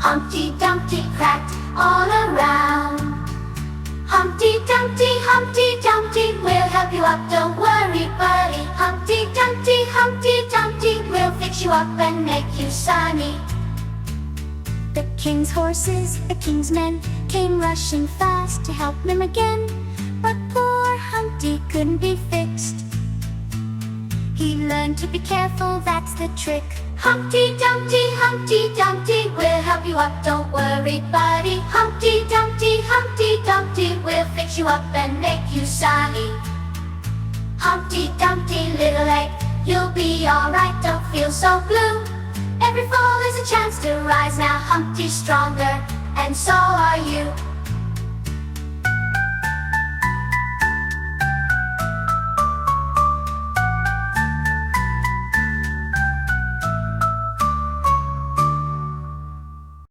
Humpty Dumpty cracked all around. Humpty Dumpty we'll help you up, don't worry buddy. Humpty Dumpty we'll fix you up and make you sunny. The king's horses, the king's men, came rushing fast to help him again. But poor Humpty couldn't be fixed. He learned to be careful, that's the trick. Humpty Dumpty we'll help you up, don't worry buddy. Humpty Dumpty we'll fix you up and make you sunny. Humpty Dumpty little egg, you'll be alright, don't feel so blue. Every fall is a chance to rise, now Humpty's stronger, and so are you.